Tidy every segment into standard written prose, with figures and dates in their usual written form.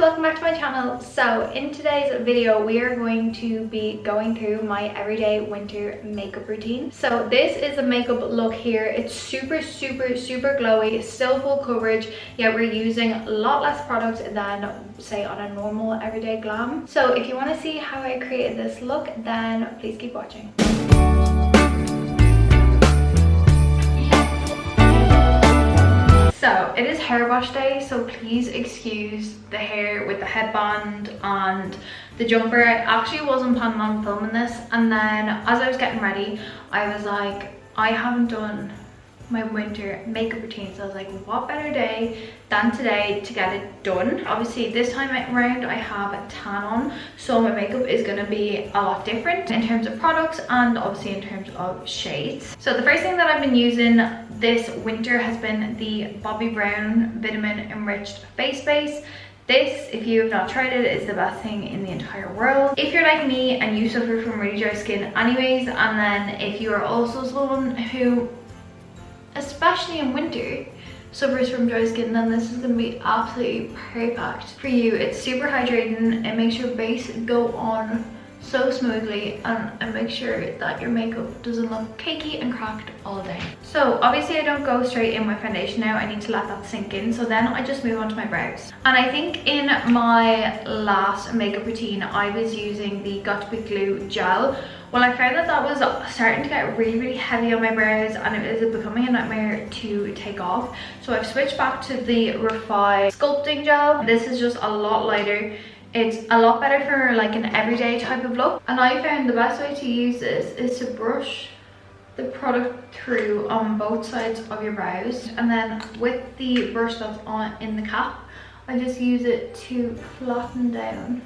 welcome back to my channel. So in today's video we are going to be going through my everyday winter makeup routine. So this is a makeup look here. It's super glowy, still full coverage, yet we're using a lot less products than say on a normal everyday glam. So if you want to see how I created this look, then please keep watching. So it is hair wash day, so please excuse the hair with the headband and the jumper. I actually wasn't planning on filming this, and then as I was getting ready I was like, I haven't done my winter makeup routine, so I was like, what better day than today to get it done. Obviously this time around I have a tan on, so my makeup is going to be a lot different in terms of products and obviously in terms of shades. So the first thing that I've been using this winter has been the Bobbi Brown Vitamin Enriched Face Base. This, if you have not tried it, is the best thing in the entire world. If you're like me and you suffer from really dry skin anyways, and then if you are also someone who, especially in winter, suffers from dry skin, then this is going to be absolutely perfect for you. It's super hydrating, it makes your base go on so smoothly, and it makes sure that your makeup doesn't look cakey and cracked all day. So obviously I don't go straight in my foundation now, I need to let that sink in, so then I just move on to my brows. And I think in my last makeup routine I was using the Got To Be Glue gel. Well, I found that that was starting to get really heavy on my brows and it was becoming a nightmare to take off. So I've switched back to the Refy sculpting gel. This is just a lot lighter. It's a lot better for like an everyday type of look. And I found the best way to use this is to brush the product through on both sides of your brows. And then with the brush that's on in the cap, I just use it to flatten down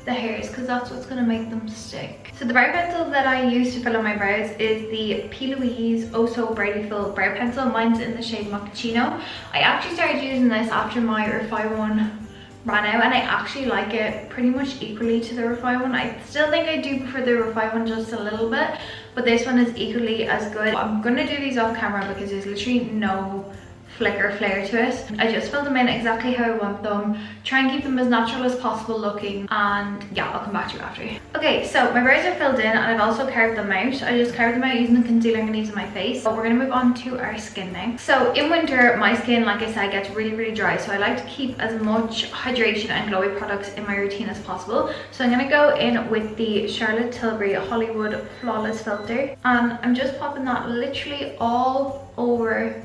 the hairs, because that's what's going to make them stick. So the brow pencil that I use to fill in my brows is the P. Louise Oh So Brightly Fill Brow Pencil. Mine's in the shade Mochaccino. I actually started using this after my Refy one ran out, and I actually like it pretty much equally to the Refy one. I still think I do prefer the Refy one just a little bit, but this one is equally as good. I'm going to do these off camera because there's literally no flicker flare to it. I just fill them in exactly how I want them, try and keep them as natural as possible looking, and yeah, I'll come back to you after. Okay, so my brows are filled in and I've also carved them out. I just carved them out using the concealer I'm going to use on my face. So we're going to move on to our skin now. So in winter my skin, like I said, gets really dry, so I like to keep as much hydration and glowy products in my routine as possible. So I'm going to go in with the Charlotte Tilbury Hollywood Flawless Filter, and I'm just popping that literally all over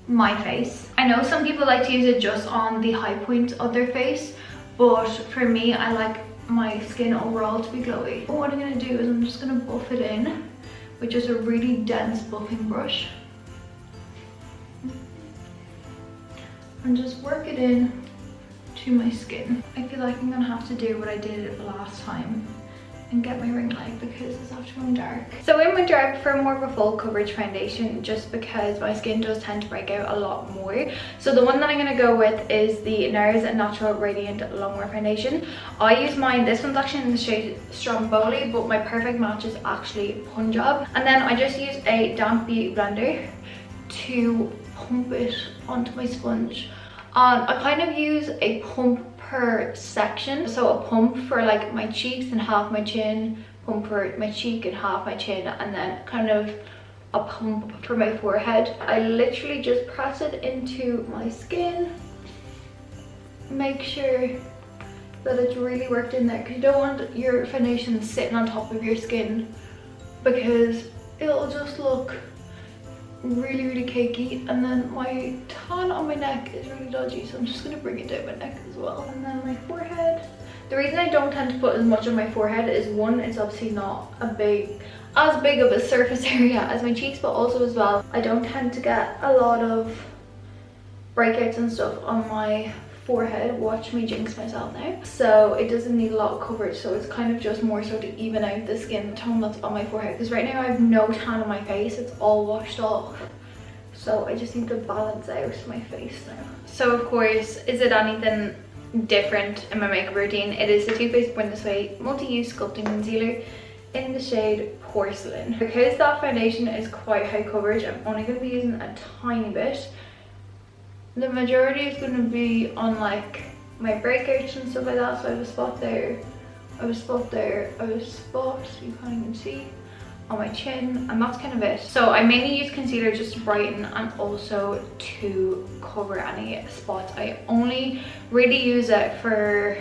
my face. I know some people like to use it just on the high points of their face, but for me I like my skin overall to be glowy. But what I'm going to do is I'm just going to buff it in with just a really dense buffing brush and just work it in to my skin. I feel like I'm going to have to do what I did last time and get my ring light because it's after going dark. So in winter I prefer more of a full coverage foundation just because my skin does tend to break out a lot more. So the one that I'm going to go with is the NARS Natural Radiant Longwear Foundation. I use mine, this one's actually in the shade Stromboli, but my perfect match is actually Punjab. And then I just use a damp beauty blender to pump it onto my sponge. I kind of use a pump per section, so a pump for like my cheeks and half my chin, pump for my cheek and half my chin, and then kind of a pump for my forehead. I literally just press it into my skin, make sure that it's really worked in there, because you don't want your foundation sitting on top of your skin because it'll just look really cakey. And then my tan on my neck is really dodgy, so I'm just going to bring it down my neck as well. And then my forehead, the reason I don't tend to put as much on my forehead is, one, it's obviously not as big of a surface area as my cheeks, but also as well I don't tend to get a lot of breakouts and stuff on my forehead. Watch me jinx myself now. So it doesn't need a lot of coverage, so it's kind of just more so to even out the skin tone that's on my forehead, because right now I have no tan on my face, it's all washed off. So I just need to balance out my face now. So of course, is it anything different in my makeup routine? It is the Too Faced Born This Way Multi-Use Sculpting Concealer in the shade Porcelain. Because that foundation is quite high coverage, I'm only going to be using a tiny bit. The majority is going to be on like my breakouts and stuff like that. So I have a spot there, I have a spot there, I have a spot, you can't even see, on my chin, and that's kind of it. So I mainly use concealer just to brighten and also to cover any spots. I only really use it for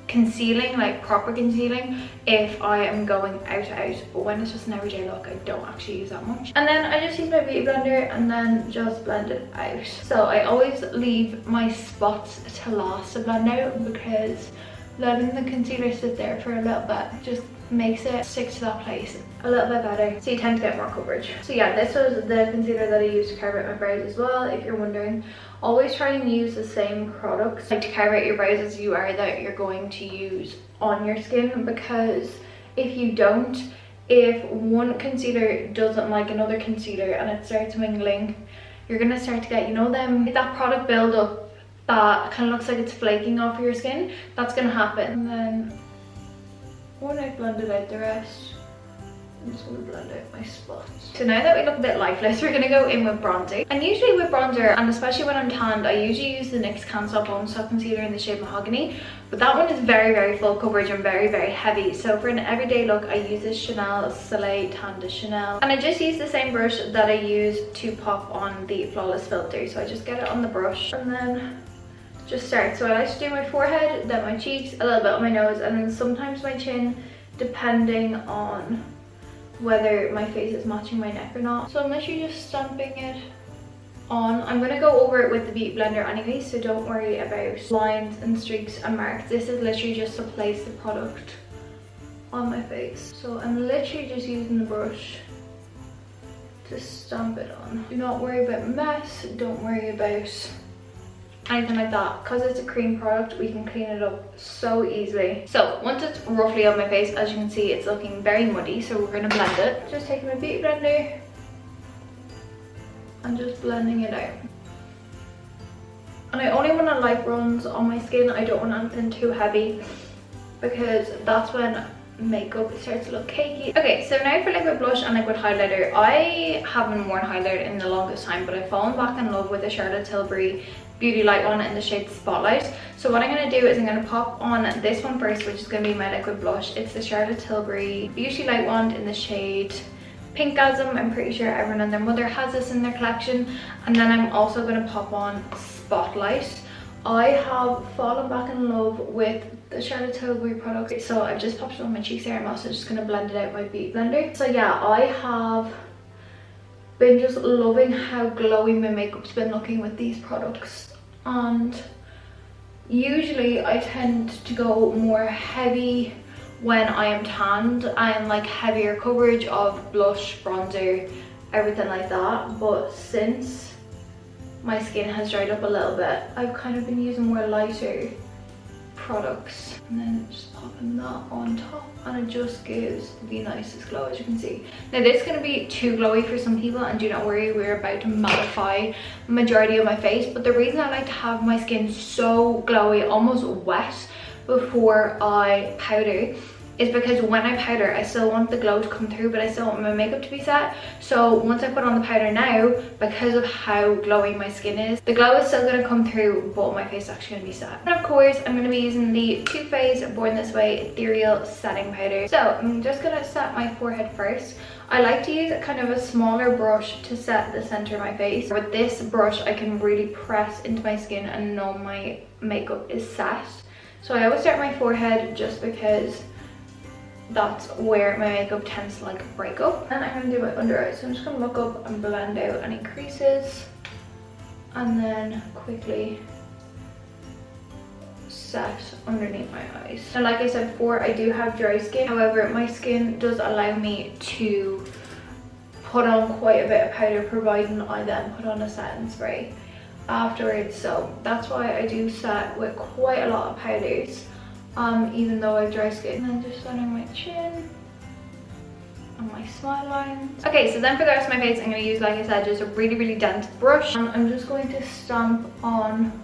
concealing, like proper concealing, if I am going out, but when it's just an everyday look, I don't actually use that much. And then I just use my beauty blender and then just blend it out. So I always leave my spots to last to blend out, because letting the concealer sit there for a little bit just makes it stick to that place a little bit better, so you tend to get more coverage. So yeah, this was the concealer that I used to carve out my brows as well, if you're wondering. Always try and use the same products like to carve out your brows as you are that you're going to use on your skin, because if you don't, if one concealer doesn't like another concealer and it starts mingling, you're gonna start to get, you know, that product buildup that kind of looks like it's flaking off your skin. That's gonna happen. And then when I blended out the rest, I'm just going to blend out my spots. So now that we look a bit lifeless, we're going to go in with bronzer. And usually with bronzer, and especially when I'm tanned, I usually use the NYX Can't Stop Bone Stop Concealer in the shade Mahogany. But that one is very, very full coverage and very, very heavy. So for an everyday look, I use this Chanel Soleil Tan de Chanel. And I just use the same brush that I use to pop on the Flawless filter. So I just get it on the brush and then just start. So I like to do my forehead, then my cheeks, a little bit on my nose, and then sometimes my chin, depending on whether my face is matching my neck or not. So I'm literally just stamping it on. I'm going to go over it with the beauty blender anyway, so don't worry about lines and streaks and marks. This is literally just to place the product on my face. So I'm literally just using the brush to stamp it on. Do not worry about mess, don't worry about anything like that. Because it's a cream product, we can clean it up so easily. So once it's roughly on my face, as you can see, it's looking very muddy, so we're going to blend it. Just taking my beauty blender and just blending it out. And I only want a light bronze on my skin. I don't want anything too heavy, because that's when makeup starts to look cakey. Okay, so now for liquid blush and liquid highlighter. I haven't worn highlighter in the longest time, but I've fallen back in love with the Charlotte Tilbury Beauty Light one in the shade Spotlight. So what I'm going to do is I'm going to pop on this one first, which is going to be my liquid blush. It's the Charlotte Tilbury Beauty Light one in the shade Pinkasm. I'm pretty sure everyone and their mother has this in their collection. And then I'm also going to pop on Spotlight. I have fallen back in love with the Charlotte Tilbury product, so I've just popped it on my cheeks there. I'm also just going to blend it out with my beauty blender. So yeah, I have been just loving how glowy my makeup's been looking with these products, and usually I tend to go more heavy when I am tanned and like heavier coverage of blush, bronzer, everything like that. But since my skin has dried up a little bit, I've kind of been using more lighter products, and then just popping that on top, and it just gives the nicest glow, as you can see. Now this is going to be too glowy for some people, and do not worry, we're about to mattify majority of my face. But the reason I like to have my skin so glowy, almost wet, before I powder is because when I powder, I still want the glow to come through, but I still want my makeup to be set. So once I put on the powder now, because of how glowy my skin is, the glow is still going to come through, but my face is actually going to be set. And of course, I'm going to be using the Too Faced Born This Way Ethereal Setting Powder. So I'm just going to set my forehead first. I like to use kind of a smaller brush to set the center of my face. With this brush, I can really press into my skin and know my makeup is set. So I always start my forehead just because that's where my makeup tends to like break up. And I'm going to do my under eyes. So I'm just going to look up and blend out any creases, and then quickly set underneath my eyes. And like I said before, I do have dry skin. However, my skin does allow me to put on quite a bit of powder, providing I then put on a setting spray afterwards. So that's why I do set with quite a lot of powders, even though I have dry skin. And then just setting my chin and my smile lines. Okay, so then for the rest of my face, I'm going to use, like I said, just a really dense brush. And I'm just going to stamp on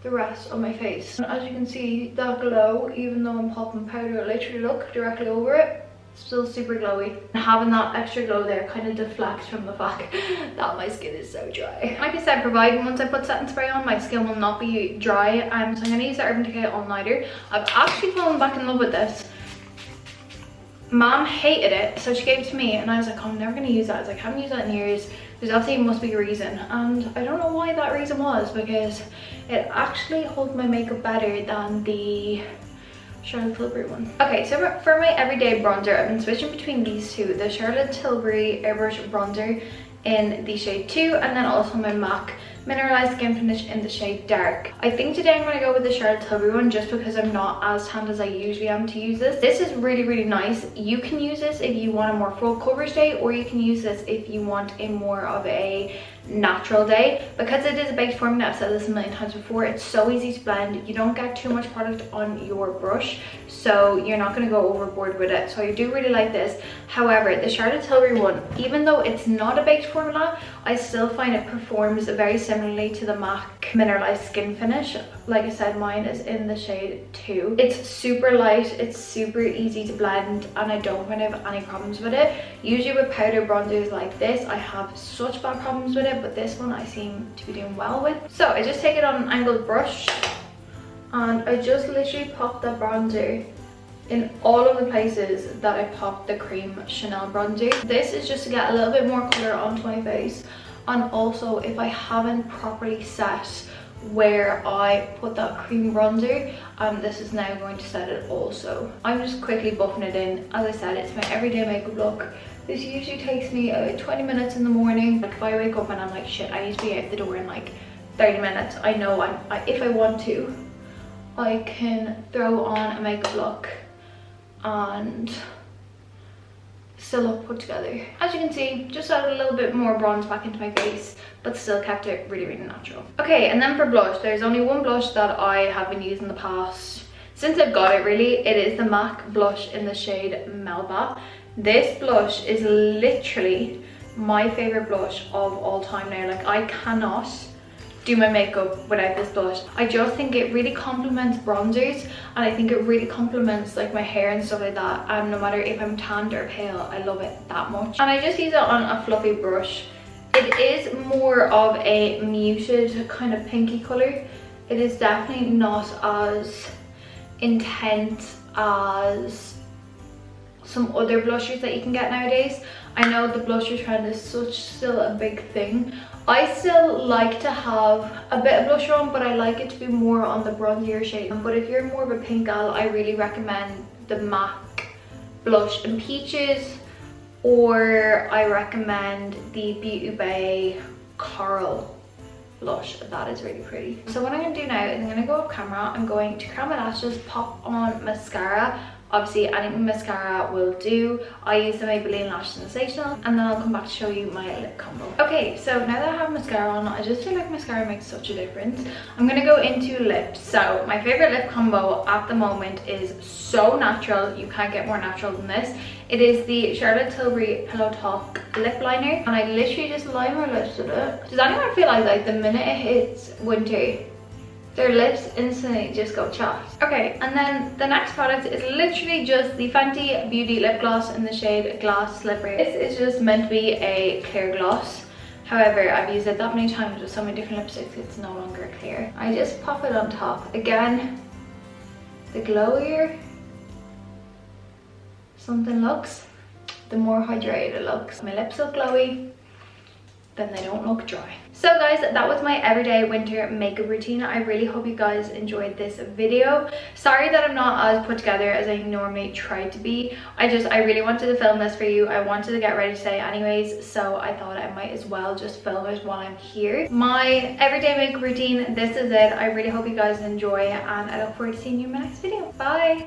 the rest of my face. And as you can see, that glow, even though I'm popping powder, literally look directly over it, still super glowy. And having that extra glow there kind of deflects from the fact that my skin is so dry. Like I said, providing once I put setting spray on, my skin will not be dry. So I'm going to use the Urban Decay All Nighter. I've actually fallen back in love with this. Mom hated it, so she gave it to me, and I was like, oh, I'm never going to use that. I was like, I haven't used that in years. There's obviously must be a reason, and I don't know why that reason was, because it actually holds my makeup better than the Charlotte Tilbury one. Okay, so for my everyday bronzer, I've been switching between these two, the Charlotte Tilbury Airbrush Bronzer in the shade 2, and then also my MAC Mineralized Skin Finish in the shade Dark. I think today I'm going to go with the Charlotte Tilbury one just because I'm not as tanned as I usually am to use this. This is really, really nice. You can use this if you want a more full coverage day, or you can use this if you want a more of a natural day. Because it is a baked formula, I've said this a million times before, it's so easy to blend. You don't get too much product on your brush, so you're not going to go overboard with it. So I do really like this. However, the Charlotte Tilbury one, even though it's not a baked formula, I still find it performs very similarly to the MAC Mineralized Skin Finish. Like I said, mine is in the shade 2. It's super light, it's super easy to blend, and I don't find I have any problems with it. Usually with powder bronzers like this, I have such bad problems with it, but this one I seem to be doing well with. So I just take it on an angled brush, and I just literally pop that bronzer in all of the places that I popped the cream Chanel bronzer. This is just to get a little bit more color onto my face, and also if I haven't properly set where I put that cream bronzer, this is now going to set it also. I'm just quickly buffing it in. As I said, it's my everyday makeup look. This usually takes me about 20 minutes in the morning. Like if I wake up and I'm like, shit, I need to be out the door in like 30 minutes, I know if I want to, I can throw on a makeup look and still look put together. As you can see, just added a little bit more bronze back into my face, but still kept it really, really natural. Okay, and then for blush, there's only one blush that I have been using the past, since I've got it really. It is the MAC blush in the shade Melba. This blush is literally my favorite blush of all time now. Like, I cannot do my makeup without this blush. I just think it really complements bronzers, and I think it really complements like my hair and stuff like that, and no matter if I'm tanned or pale, I love it that much. And I just use it on a fluffy brush. It is more of a muted kind of pinky color. It is definitely not as intense as some other blushers that you can get nowadays. I know the blusher trend is still a big thing. I still like to have a bit of blusher on, but I like it to be more on the bronzier shade. But if you're more of a pink gal, I really recommend the MAC blush in Peaches, or I recommend the Beauty Bay Coral blush. That is really pretty. So what I'm going to do now is I'm going to go off camera. I'm going to curl my lashes, pop on mascara. Obviously any mascara will do. I use the Maybelline Lash Sensational, and then I'll come back to show you my lip combo. Okay, so now that I have mascara on, I just feel like mascara makes such a difference. I'm gonna go into lips. So my favorite lip combo at the moment is so natural. You can't get more natural than this. It is the Charlotte Tilbury Pillow Talk lip liner, and I literally just line my lips with it. Does anyone feel like the minute it hits winter, their lips instantly just go chapped? Okay, and then the next product is literally just the Fenty Beauty Lip Gloss in the shade Glass Slippery. This is just meant to be a clear gloss. However, I've used it that many times with so many different lipsticks, it's no longer clear. I just pop it on top. Again, the glowier something looks, the more hydrated it looks. My lips look glowy, then they don't look dry. So guys, that was my everyday winter makeup routine. I really hope you guys enjoyed this video. Sorry that I'm not as put together as I normally try to be. I really wanted to film this for you. I wanted to get ready today anyways, so I thought I might as well just film it while I'm here. My everyday makeup routine, this is it. I really hope you guys enjoy, and I look forward to seeing you in my next video. Bye!